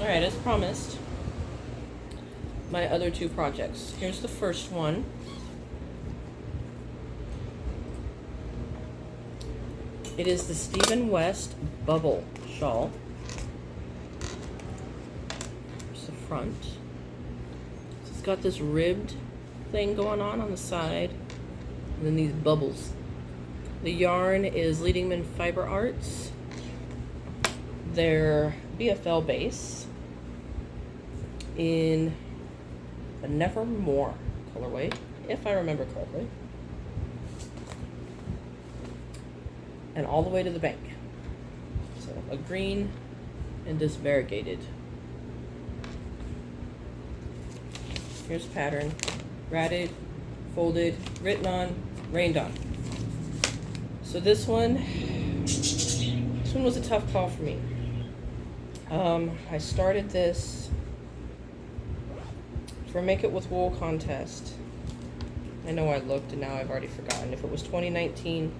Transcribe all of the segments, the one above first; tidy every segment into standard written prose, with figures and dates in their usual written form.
Alright, as promised, my other two projects. Here's the first one. It is the Stephen West Bubble Shawl. Here's the front. So it's got this ribbed thing going on the side, and then these bubbles. The yarn is Leadingman Fiber Arts. Their BFL base in a Nevermore colorway, if I remember correctly. And all the way to the bank. So a green and this variegated. Here's the pattern. Ratted, folded, written on, rained on. So this one was a tough call for me. I started this for Make It With Wool contest. I know I looked and now I've already forgotten if it was 2019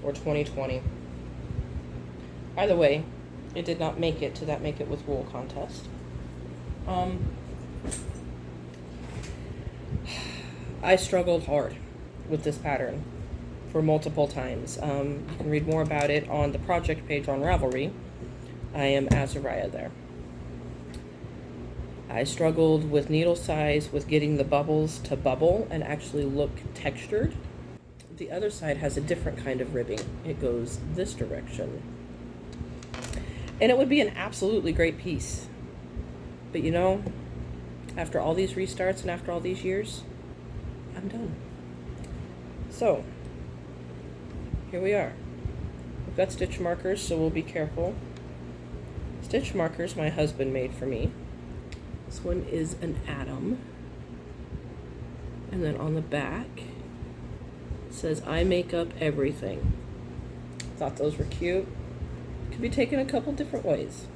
or 2020. Either way, it did not make it to that Make It With Wool contest. I struggled hard with this pattern for multiple times. You can read more about it on the project page on Ravelry. I am Azariah there. I struggled with needle size, with getting the bubbles to bubble and actually look textured. The other side has a different kind of ribbing. It goes this direction. And it would be an absolutely great piece. But you know, after all these restarts and after all these years, I'm done. So, here we are. We've got stitch markers, so we'll be careful. Stitch markers my husband made for me. This one is an atom. And then on the back, it says, I make up everything. Thought those were cute. Could be taken a couple different ways.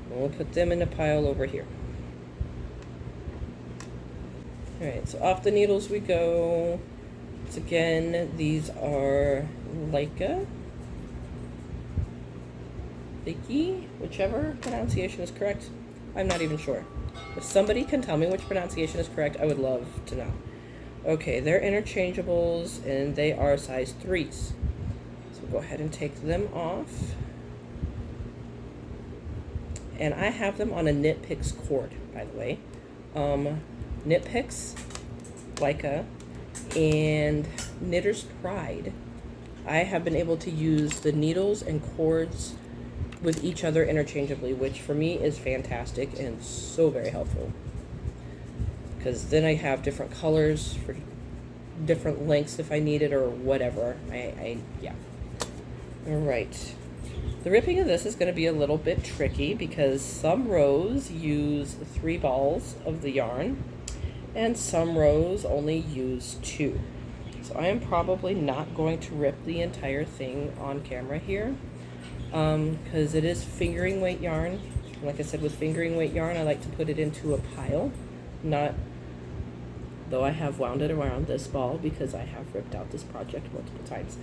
And we'll put them in a pile over here. Alright, so off the needles we go. So again, these are Leica, whichever pronunciation is correct. I'm not even sure. If somebody can tell me which pronunciation is correct, I would love to know. Okay, they're interchangeables and they are size 3s. So we'll go ahead and take them off. And I have them on a Knit Picks cord, by the way. Knit Picks, Leica, and Knitter's Pride. I have been able to use the needles and cords with each other interchangeably, which for me is fantastic and so very helpful. Because then I have different colors for different lengths if I need it or whatever. Yeah. Alright. The ripping of this is going to be a little bit tricky because some rows use 3 balls of the yarn and some rows only use 2. So I am probably not going to rip the entire thing on camera here because it is fingering weight yarn. Like I said, with fingering weight yarn, I like to put it into a pile, though I have wound it around this ball because I have ripped out this project multiple times.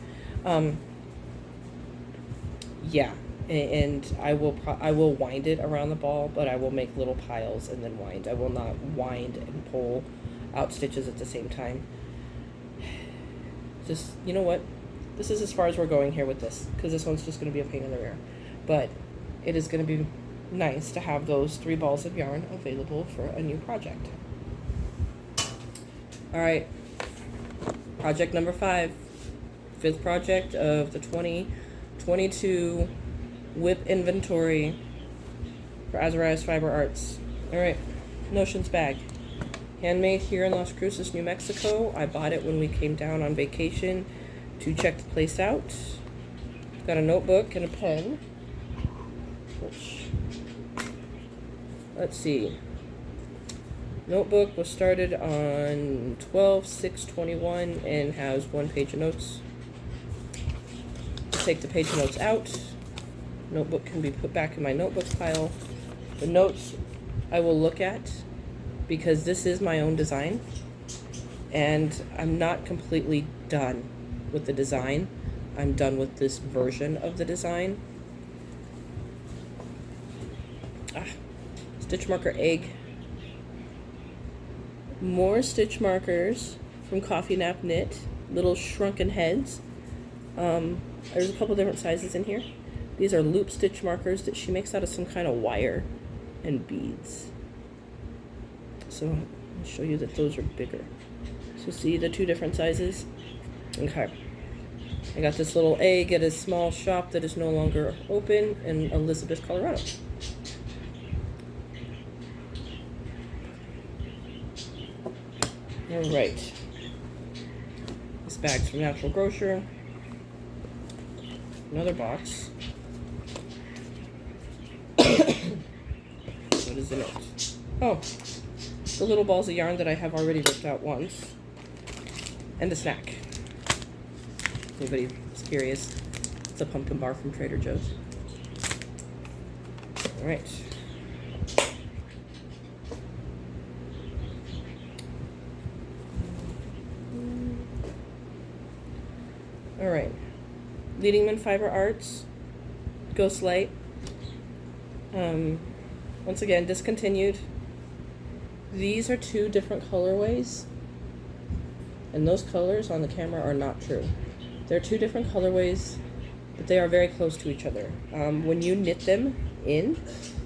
Yeah, and I will wind it around the ball, but I will make little piles and then wind. I will not wind and pull out stitches at the same time. Just, you know what? This is as far as we're going here with this, because this one's just going to be a pain in the rear. But it is going to be nice to have those 3 balls of yarn available for a new project. Alright, project number 5. 5th project of the 2022 WIP inventory for Azariah's Fiber Arts. Alright, Notions bag. Handmade here in Las Cruces, New Mexico. I bought it when we came down on vacation to check the place out. Got a notebook and a pen. Which, let's see. Notebook was started on 12/6/21 and has 1 page of notes. Take the page of notes out. Notebook can be put back in my notebook pile. The notes I will look at because this is my own design and I'm not completely done with the design. I'm done with this version of the design. Stitch marker egg. More stitch markers from Coffee Nap Knit. Little shrunken heads. There's a couple different sizes in here. These are loop stitch markers that she makes out of some kind of wire and beads. So I'll show you that those are bigger. So see the two different sizes? Okay. I got this little egg at a small shop that is no longer open in Elizabeth, Colorado. All right. This bag's from Natural Grocer. Another box. What is in it? Oh, the little balls of yarn that I have already ripped out once. And a snack. Anybody is curious? It's a pumpkin bar from Trader Joe's. All right. All right. Leading Man Fiber Arts, Ghost Light. Once again, discontinued. These are two different colorways, and those colors on the camera are not true. They're two different colorways, but they are very close to each other. When you knit them in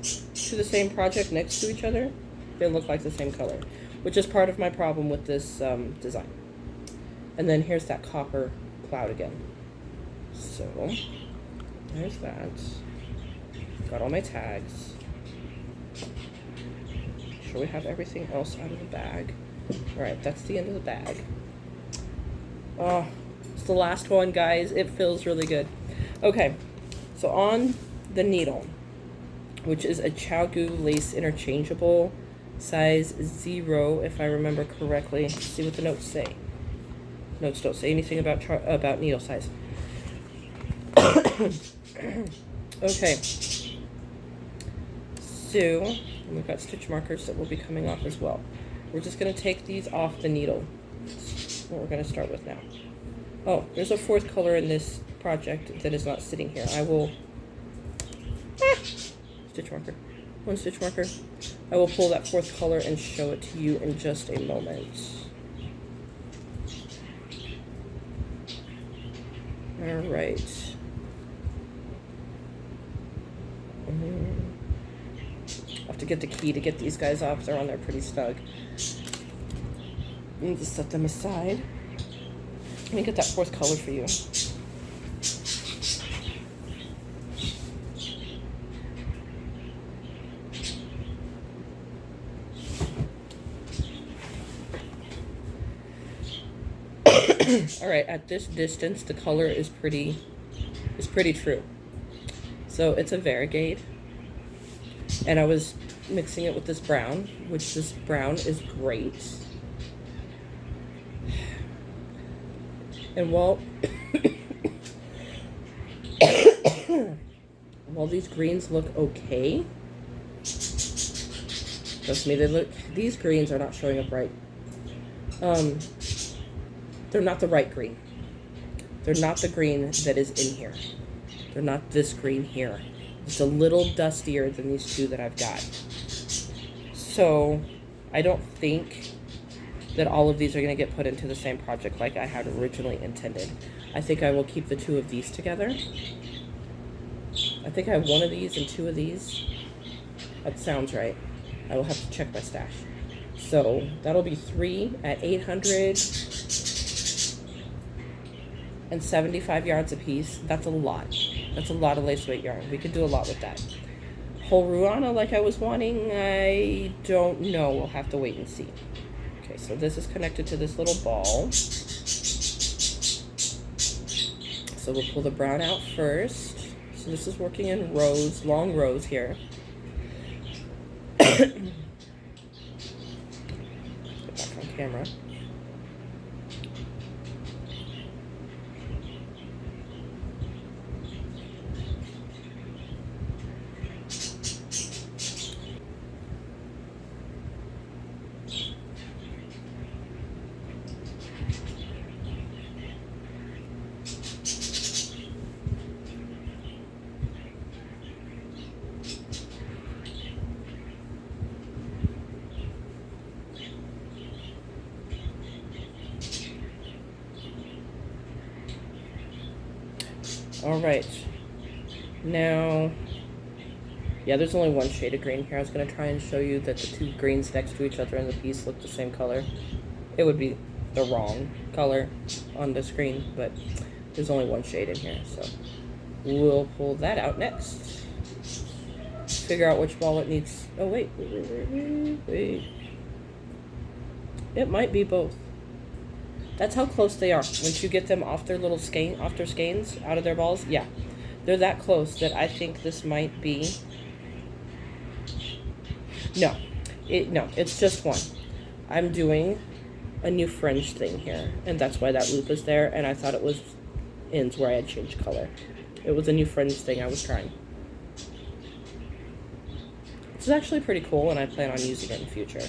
to the same project next to each other, they look like the same color, which is part of my problem with this design. And then here's that copper cloud again. So there's that. Got all my tags. Make sure we have everything else out of the bag. All right, that's the end of the bag. Oh, it's the last one, guys. It feels really good. Okay, so on the needle, which is a Chaogu lace interchangeable, size 0, if I remember correctly. Let's see what the notes say. Notes don't say anything about needle size. Okay. So, we've got stitch markers that will be coming off as well. We're just going to take these off the needle. That's what we're going to start with now. Oh, there's a fourth color in this project that is not sitting here. I will... Stitch marker. One stitch marker. I will pull that fourth color and show it to you in just a moment. Alright. I'll have to get the key to get these guys off. They're on there pretty snug. I need to set them aside. Let me get that fourth color for you. All right, at this distance, the color is pretty true. So it's a variegate, and I was mixing it with this brown, which this brown is great. And while these greens look okay, trust me, these greens are not showing up right. They're not the right green. They're not the green that is in here. They're not this green here. It's a little dustier than these two that I've got. So I don't think that all of these are going to get put into the same project like I had originally intended. I think I will keep the two of these together. I think I have one of these and two of these. That sounds right. I will have to check my stash. So that'll be 3 at 875 yards a piece. That's a lot. That's a lot of lace weight yarn. We could do a lot with that. Whole Ruana like I was wanting, I don't know. We'll have to wait and see. Okay, so this is connected to this little ball. So we'll pull the brown out first. So this is working in rows, long rows here. Get back on camera. All right. Now, yeah, there's only one shade of green here. I was going to try and show you that the two greens next to each other in the piece look the same color. It would be the wrong color on the screen, but there's only one shade in here, so we'll pull that out next. Figure out which ball it needs. Oh, wait. It might be both. That's how close they are. Once you get them off their little skein, off their skeins, out of their balls, yeah. They're that close that I think this might be... No, it's just one. I'm doing a new fringe thing here, and that's why that loop is there, and I thought it was ends where I had changed color. It was a new fringe thing I was trying. This is actually pretty cool, and I plan on using it in the future.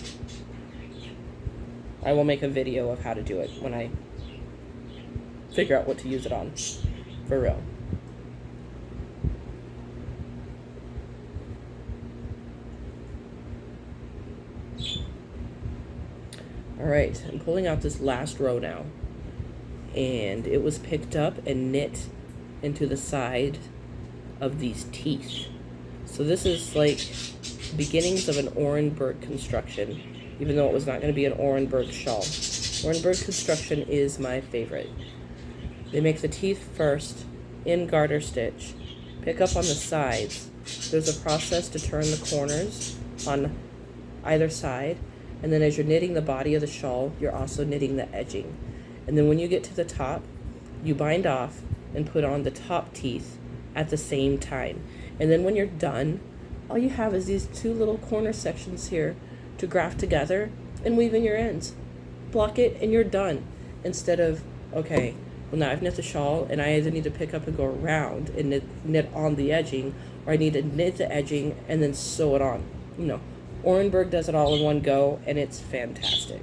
I will make a video of how to do it when I figure out what to use it on, for real. Alright, I'm pulling out this last row now, and it was picked up and knit into the side of these teeth. So this is like beginnings of an Orenburg construction, even though it was not going to be an Orenburg shawl. Orenburg construction is my favorite. They make the teeth first in garter stitch, pick up on the sides. There's a process to turn the corners on either side, and then as you're knitting the body of the shawl, you're also knitting the edging. And then when you get to the top, you bind off and put on the top teeth at the same time. And then when you're done, all you have is these two little corner sections here to graft together and weave in your ends. Block it and you're done. Instead of, okay, well now I've knit the shawl and I either need to pick up and go around and knit on the edging, or I need to knit the edging and then sew it on. You know, Orenburg does it all in one go, and it's fantastic.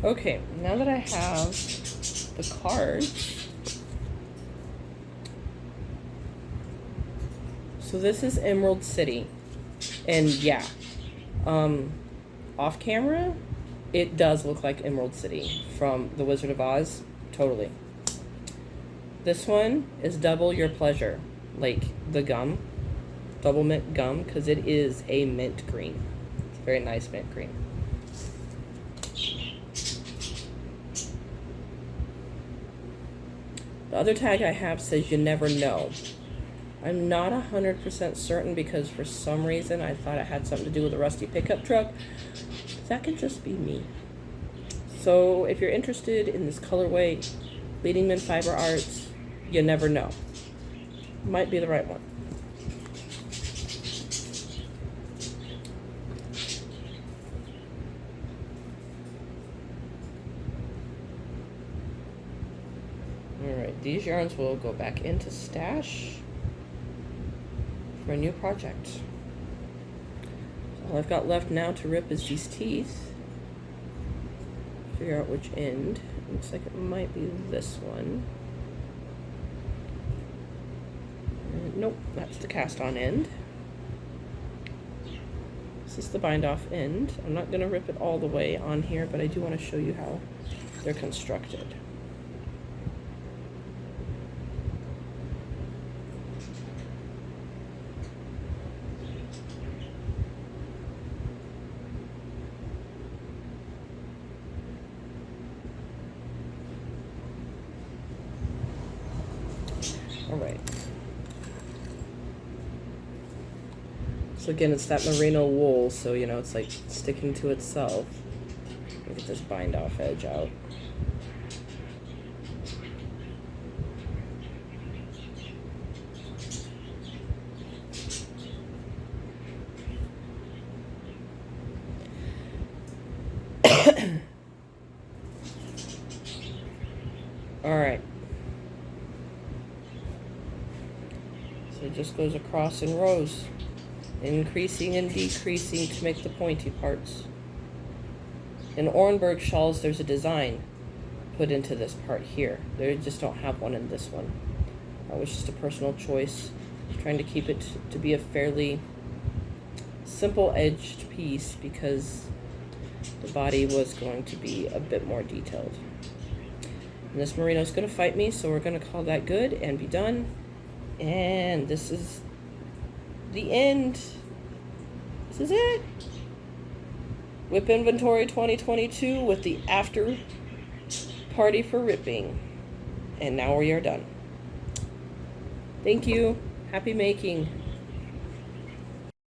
Okay, now that I have the cards, so this is Emerald City, and yeah, off camera, it does look like Emerald City from The Wizard of Oz, totally. This one is Double Your Pleasure, like the gum, double mint gum, because it is a mint green. It's a very nice mint green. The other tag I have says you never know. I'm not 100% certain because for some reason I thought it had something to do with a rusty pickup truck. That could just be me. So if you're interested in this colorway, Leading Mint Fiber Arts, you never know. Might be the right one. Alright, these yarns will go back into stash for a new project. So all I've got left now to rip is these teeth. Figure out which end. Looks like it might be this one. Nope, that's the cast on end. This is the bind off end. I'm not going to rip it all the way on here, but I do want to show you how they're constructed. All right. So again, it's that merino wool, so you know, it's like sticking to itself. Let me get this bind off edge out. So it just goes across in rows, increasing and decreasing to make the pointy parts. In Orenburg shawls, there's a design put into this part here. They just don't have one in this one. It was just a personal choice, trying to keep it to be a fairly simple edged piece because the body was going to be a bit more detailed. And this merino is going to fight me, so we're going to call that good and be done. And this is the end. This is it. Whip Inventory 2022 with the after party for ripping. And now we are done. Thank you. Happy making.